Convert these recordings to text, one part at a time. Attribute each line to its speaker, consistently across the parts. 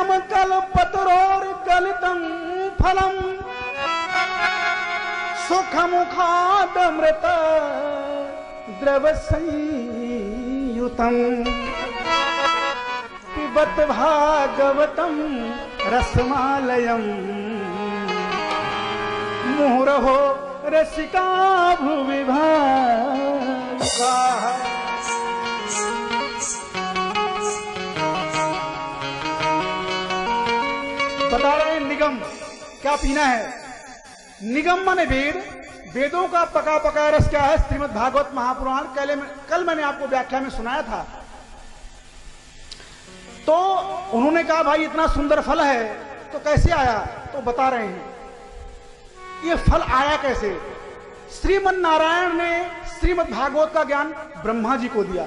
Speaker 1: निगम कल्पतरोर्गलितं फलम् सुखमुखादमृत द्रवसंयुतम् पिबत भागवतं रसमालयम् मुहुरहो रसिका भुवि भावुकाः। बता रहे हैं निगम क्या पीना है। निगम माने वेद, वेदों का पका पका रस क्या है? श्रीमद् भागवत महापुराण। कल मैंने आपको व्याख्या में सुनाया था। तो उन्होंने कहा भाई इतना सुंदर फल है तो कैसे आया? तो बता रहे हैं ये फल आया कैसे। श्रीमन नारायण ने श्रीमद् भागवत का ज्ञान ब्रह्मा जी को दिया।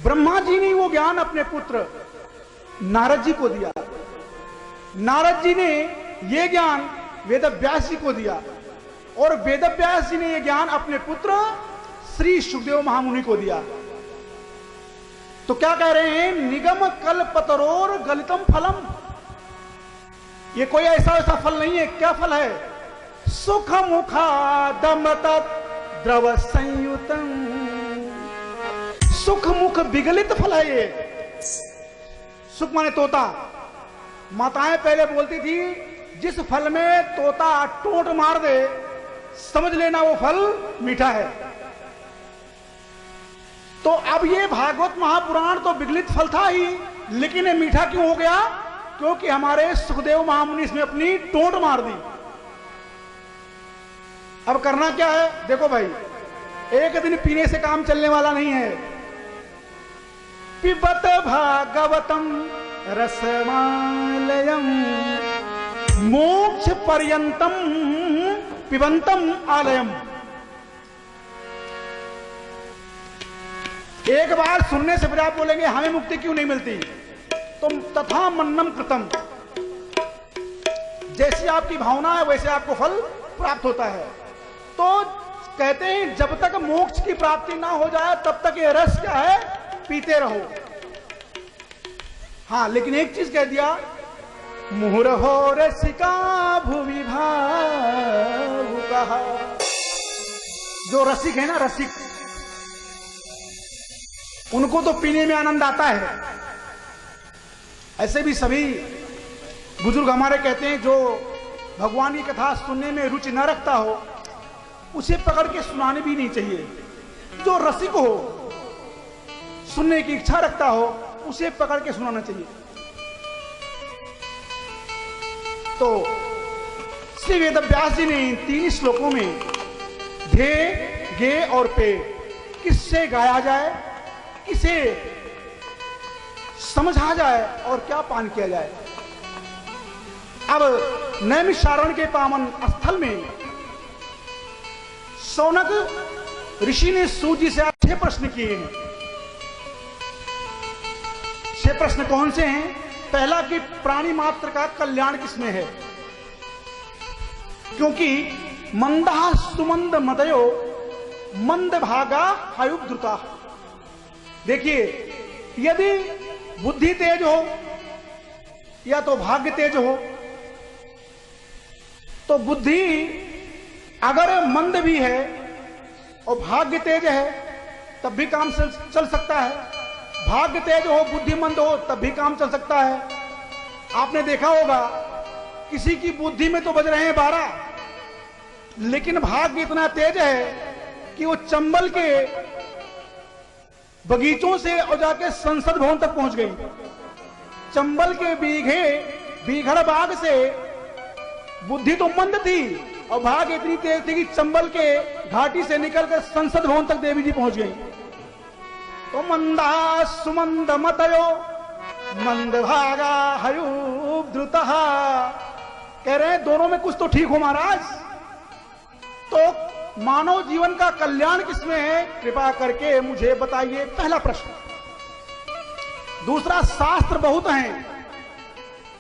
Speaker 1: ब्रह्मा जी ने वो ज्ञान अपने पुत्र नारद जी को दिया। नारद जी ने ये ज्ञान वेदव्यास जी को दिया और वेदव्यास जी ने ये ज्ञान अपने पुत्र श्री सुखदेव महामुनि को दिया। तो क्या कह रहे हैं? निगम कल्पतरोर गलितम फलम। ये कोई ऐसा फल नहीं है। क्या फल है? सुख मुखादमृत द्रव संयुतम। सुख मुख विगलित फल है ये। सुख माने तोता। माताएं पहले बोलती थी जिस फल में तोता टोंट मार दे समझ लेना वो फल मीठा है। तो अब ये भागवत महापुराण तो विगलित फल था ही, लेकिन ये मीठा क्यों हो गया? क्योंकि हमारे सुखदेव महामुनि इसमें अपनी टोंट मार दी। अब करना क्या है? देखो भाई, एक दिन पीने से काम चलने वाला नहीं है। पिबत भागवतम रसमालयम मोक्ष पर्यंतम पिबंतम आलयम। एक बार सुनने से फिर आप बोलेंगे हमें मुक्ति क्यों नहीं मिलती? तो तथा मन्नम कृतम, जैसी आपकी भावना है वैसे आपको फल प्राप्त होता है। तो कहते हैं जब तक मोक्ष की प्राप्ति ना हो जाए तब तक ये रस क्या है? पीते रहो। हाँ, लेकिन एक चीज कह दिया, मुहुरहो रसिका भुवि भावुकाः। जो रसिक है ना, रसिक, उनको तो पीने में आनंद आता है। ऐसे भी सभी बुजुर्ग हमारे कहते हैं जो भगवान की कथा सुनने में रुचि न रखता हो उसे पकड़ के सुनाने भी नहीं चाहिए। जो रसिक हो, सुनने की इच्छा रखता हो, उसे पकड़ के सुनाना चाहिए। तो श्री वेदव्यास जी ने 3 श्लोकों में ध्येय, गे और पे किससे गाया जाए, किसे समझा जाए और क्या पान किया जाए। अब नैमिषारण्य के पावन स्थल में शौनक ऋषि ने सूत जी से 6 प्रश्न किए हैं। 6 प्रश्न कौन से हैं? पहला कि प्राणी मात्र का कल्याण किसमें है? क्योंकि मंदा सुमंद मदयो मंद भागा हयुद्रुता। देखिए, यदि बुद्धि तेज हो या तो भाग्य तेज हो, तो बुद्धि अगर मंद भी है और भाग्य तेज है तब भी काम चल सकता है। भाग्य तेज हो, बुद्धि मंद हो, तब भी काम चल सकता है। आपने देखा होगा किसी की बुद्धि में तो बज रहे हैं 12, लेकिन भाग्य इतना तेज है कि वो चंबल के बगीचों से और जाके संसद भवन तक पहुंच गई। चंबल के बीघड़ बाग से बुद्धि तो मंद थी और भाग्य इतनी तेज थी कि चंबल के घाटी से निकलकर संसद भवन तक देवी जी पहुंच गई। तो मंदा सुमंद मतयो मंद भागा हयुद्रुतः। कह रहे हैं दोनों में कुछ तो ठीक हो महाराज। तो मानव जीवन का कल्याण किसमें है? कृपा करके मुझे बताइए। पहला प्रश्न। दूसरा, शास्त्र बहुत हैं।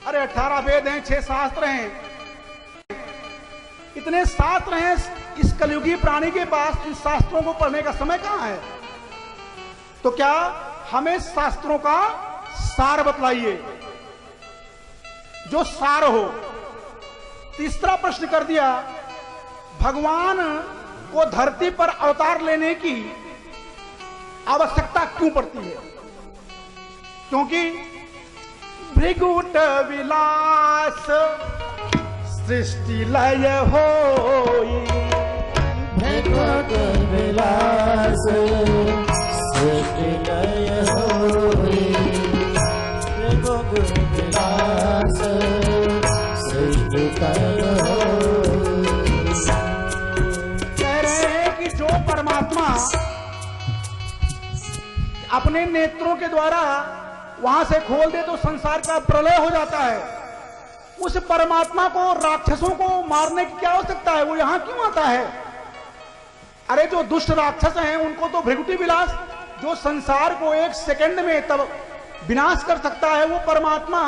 Speaker 1: अरे 18 वेद हैं, 6 शास्त्र हैं। इतने शास्त्र हैं, इस कलयुगी प्राणी के पास इन शास्त्रों को पढ़ने का समय कहां है? तो क्या हमें शास्त्रों का सार बतलाइए। जो सार हो। तीसरा प्रश्न कर दिया, भगवान को धरती पर अवतार लेने की आवश्यकता क्यों पड़ती है? क्योंकि भृगुट विलास सृष्टि लय होई,
Speaker 2: भृगुट विलास सृष्टि लय होई, भृगुट विलास सृष्टि लय होई।
Speaker 1: कह रहे हैं कि जो परमात्मा अपने नेत्रों के द्वारा वहां से खोल दे तो संसार का प्रलय हो जाता है, उस परमात्मा को राक्षसों को मारने की क्या आवश्यकता है? वो यहां क्यों आता है? अरे जो दुष्ट राक्षस हैं उनको तो भृगुटी विलास, जो संसार को एक सेकंड में तब विनाश कर सकता है, वो परमात्मा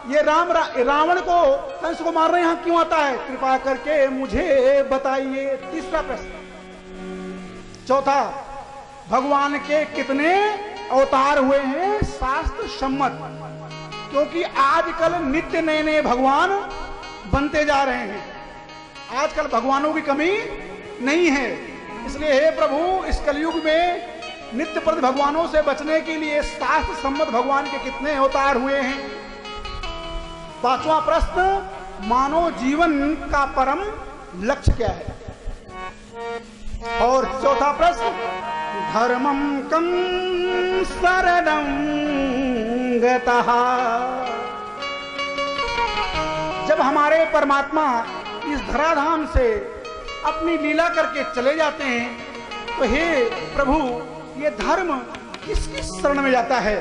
Speaker 1: ये रावण को, कंस को मारने यहां क्यों आता है? कृपा करके मुझे बताइए। तीसरा प्रश्न। चौथा, भगवान के कितने अवतार हुए हैं शास्त्र सम्मत? क्योंकि आजकल नित्य नए नए भगवान बनते जा रहे हैं, आजकल भगवानों की कमी नहीं है। इसलिए हे प्रभु, इस कलयुग में नित्य प्रति भगवानों से बचने के लिए शास्त्र सम्मत भगवान के कितने अवतार हुए हैं? पांचवा प्रश्न, मानव जीवन का परम लक्ष्य क्या है? और चौथा प्रश्न, धर्मम कम शरणं गतः। जब हमारे परमात्मा इस धराधाम से अपनी लीला करके चले जाते हैं तो हे प्रभु, ये धर्म किस किस शरण में जाता है?